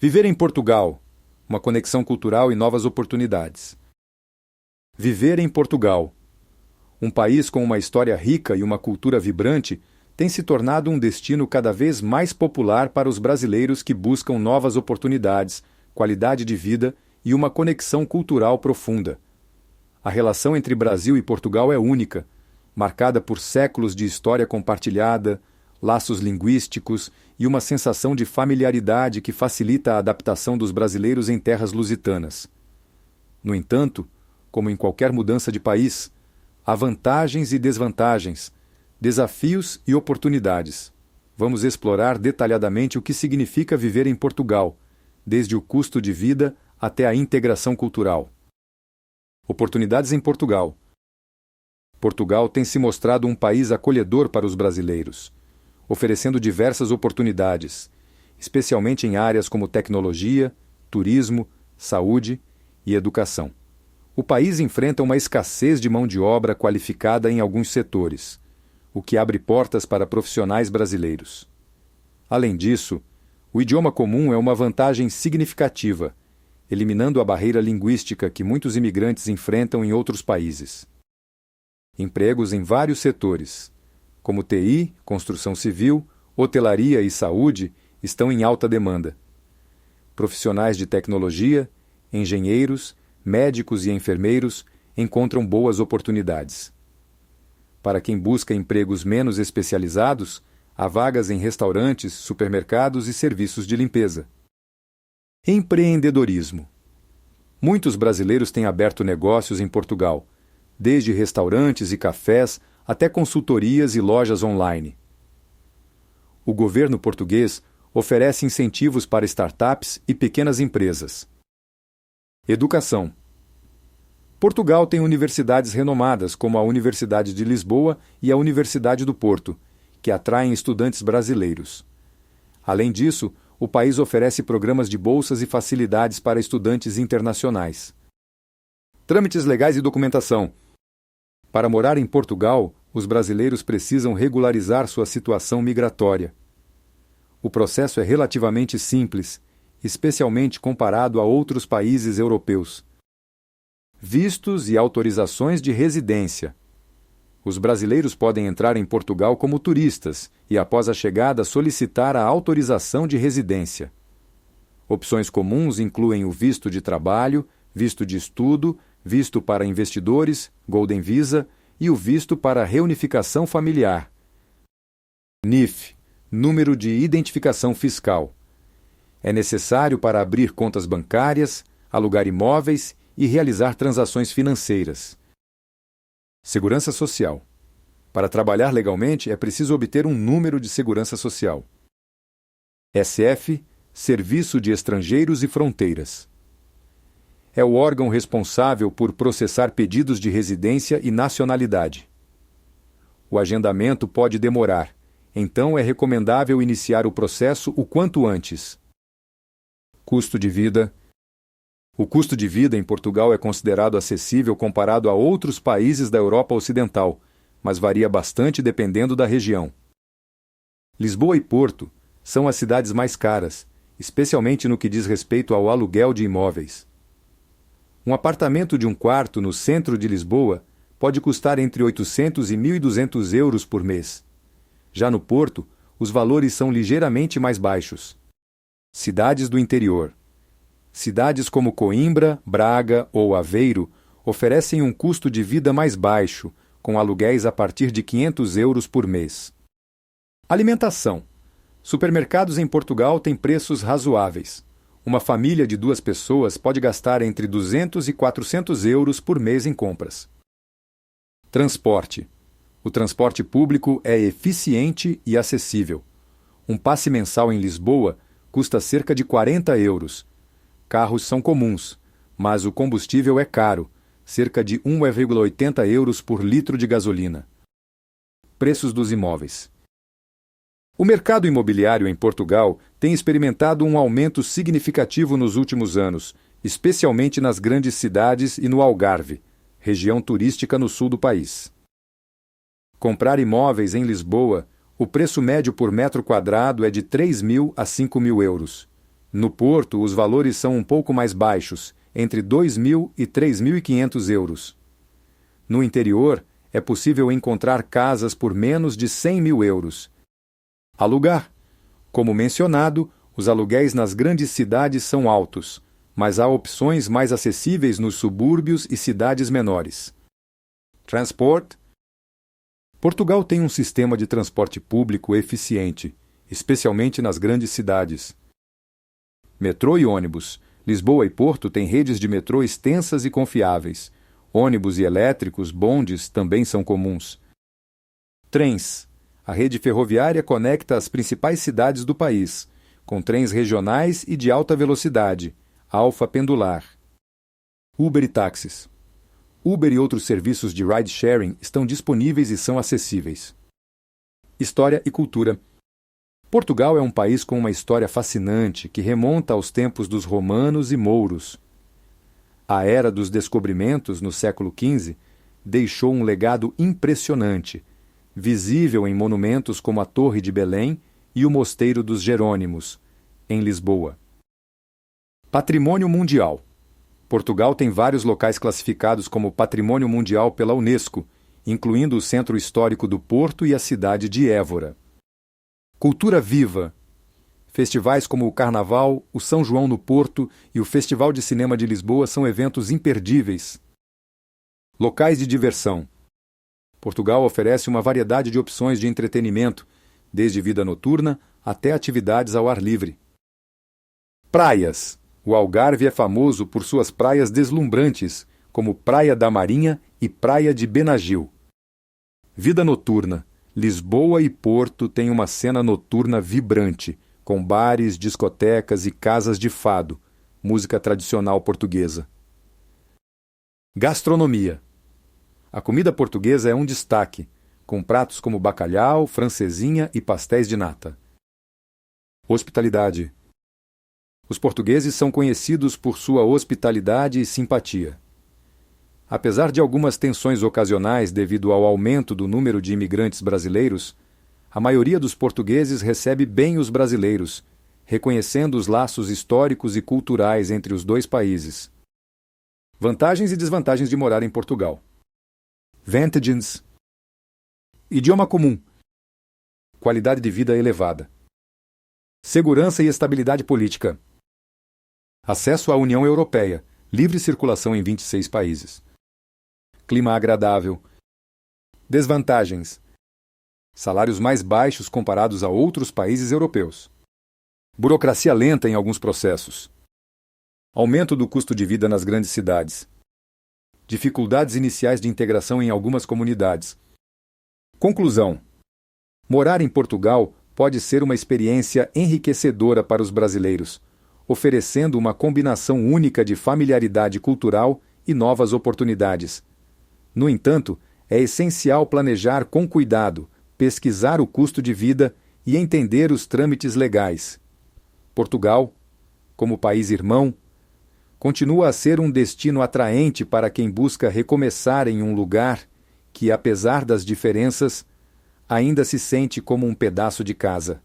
Viver em Portugal, uma conexão cultural e novas oportunidades. Viver em Portugal. Um país com uma história rica e uma cultura vibrante tem se tornado um destino cada vez mais popular para os brasileiros que buscam novas oportunidades, qualidade de vida e uma conexão cultural profunda. A relação entre Brasil e Portugal é única, marcada por séculos de história compartilhada, laços linguísticos e uma sensação de familiaridade que facilita a adaptação dos brasileiros em terras lusitanas. No entanto, como em qualquer mudança de país, há vantagens e desvantagens, desafios e oportunidades. Vamos explorar detalhadamente o que significa viver em Portugal, desde o custo de vida até a integração cultural. Oportunidades em Portugal. Portugal tem se mostrado um país acolhedor para os brasileiros, oferecendo diversas oportunidades, especialmente em áreas como tecnologia, turismo, saúde e educação. O país enfrenta uma escassez de mão de obra qualificada em alguns setores, o que abre portas para profissionais brasileiros. Além disso, o idioma comum é uma vantagem significativa, eliminando a barreira linguística que muitos imigrantes enfrentam em outros países. Empregos em vários setores, como TI, construção civil, hotelaria e saúde, estão em alta demanda. Profissionais de tecnologia, engenheiros, médicos e enfermeiros encontram boas oportunidades. Para quem busca empregos menos especializados, há vagas em restaurantes, supermercados e serviços de limpeza. Empreendedorismo. Muitos brasileiros têm aberto negócios em Portugal, desde restaurantes e cafés até consultorias e lojas online. O governo português oferece incentivos para startups e pequenas empresas. Educação. Portugal tem universidades renomadas, como a Universidade de Lisboa e a Universidade do Porto, que atraem estudantes brasileiros. Além disso, o país oferece programas de bolsas e facilidades para estudantes internacionais. Trâmites legais e documentação. Para morar em Portugal, os brasileiros precisam regularizar sua situação migratória. O processo é relativamente simples, especialmente comparado a outros países europeus. Vistos e autorizações de residência. Os brasileiros podem entrar em Portugal como turistas e, após a chegada, solicitar a autorização de residência. Opções comuns incluem o visto de trabalho, visto de estudo, visto para investidores, Golden Visa, e o visto para reunificação familiar. NIF, Número de Identificação Fiscal. É necessário para abrir contas bancárias, alugar imóveis e realizar transações financeiras. Segurança Social. Para trabalhar legalmente, é preciso obter um número de segurança social. SF, Serviço de Estrangeiros e Fronteiras. É o órgão responsável por processar pedidos de residência e nacionalidade. O agendamento pode demorar, então é recomendável iniciar o processo o quanto antes. Custo de vida. O custo de vida em Portugal é considerado acessível comparado a outros países da Europa Ocidental, mas varia bastante dependendo da região. Lisboa e Porto são as cidades mais caras, especialmente no que diz respeito ao aluguel de imóveis. Um apartamento de um quarto no centro de Lisboa pode custar entre 800 e 1.200 euros por mês. Já no Porto, os valores são ligeiramente mais baixos. Cidades do interior. Cidades como Coimbra, Braga ou Aveiro oferecem um custo de vida mais baixo, com aluguéis a partir de 500 euros por mês. Alimentação. Supermercados em Portugal têm preços razoáveis. Uma família de 2 pessoas pode gastar entre 200 e 400 euros por mês em compras. Transporte. O transporte público é eficiente e acessível. Um passe mensal em Lisboa custa cerca de 40 euros. Carros são comuns, mas o combustível é caro, cerca de 1,80 euros por litro de gasolina. Preços dos imóveis. O mercado imobiliário em Portugal tem experimentado um aumento significativo nos últimos anos, especialmente nas grandes cidades e no Algarve, região turística no sul do país. Comprar imóveis em Lisboa, o preço médio por metro quadrado é de 3.000 a 5.000 euros. No Porto, os valores são um pouco mais baixos, entre 2.000 e 3.500 euros. No interior, é possível encontrar casas por menos de 100.000 euros. Alugar. Como mencionado, os aluguéis nas grandes cidades são altos, mas há opções mais acessíveis nos subúrbios e cidades menores. Transport. Portugal tem um sistema de transporte público eficiente, especialmente nas grandes cidades. Metrô e ônibus. Lisboa e Porto têm redes de metrô extensas e confiáveis. Ônibus e elétricos, bondes, também são comuns. Trens. A rede ferroviária conecta as principais cidades do país, com trens regionais e de alta velocidade, alfa pendular. Uber e táxis. Uber e outros serviços de ride-sharing estão disponíveis e são acessíveis. História e cultura. Portugal é um país com uma história fascinante que remonta aos tempos dos romanos e mouros. A era dos descobrimentos, no século XV, deixou um legado impressionante, visível em monumentos como a Torre de Belém e o Mosteiro dos Jerônimos, em Lisboa. Patrimônio Mundial. Portugal tem vários locais classificados como Patrimônio Mundial pela Unesco, incluindo o Centro Histórico do Porto e a cidade de Évora. Cultura viva. Festivais como o Carnaval, o São João no Porto e o Festival de Cinema de Lisboa são eventos imperdíveis. Locais de diversão. Portugal oferece uma variedade de opções de entretenimento, desde vida noturna até atividades ao ar livre. Praias. O Algarve é famoso por suas praias deslumbrantes, como Praia da Marinha e Praia de Benagil. Vida noturna. Lisboa e Porto têm uma cena noturna vibrante, com bares, discotecas e casas de fado, música tradicional portuguesa. Gastronomia. A comida portuguesa é um destaque, com pratos como bacalhau, francesinha e pastéis de nata. Hospitalidade. Os portugueses são conhecidos por sua hospitalidade e simpatia. Apesar de algumas tensões ocasionais devido ao aumento do número de imigrantes brasileiros, a maioria dos portugueses recebe bem os brasileiros, reconhecendo os laços históricos e culturais entre os dois países. Vantagens e desvantagens de morar em Portugal. Vantages. Idioma comum. Qualidade de vida elevada. Segurança e estabilidade política. Acesso à União Europeia. Livre circulação em 26 países. Clima agradável. Desvantagens. Salários mais baixos comparados a outros países europeus. Burocracia lenta em alguns processos. Aumento do custo de vida nas grandes cidades. Dificuldades iniciais de integração em algumas comunidades. Conclusão. Morar em Portugal pode ser uma experiência enriquecedora para os brasileiros, oferecendo uma combinação única de familiaridade cultural e novas oportunidades. No entanto, é essencial planejar com cuidado, pesquisar o custo de vida e entender os trâmites legais. Portugal, como país irmão, continua a ser um destino atraente para quem busca recomeçar em um lugar que, apesar das diferenças, ainda se sente como um pedaço de casa.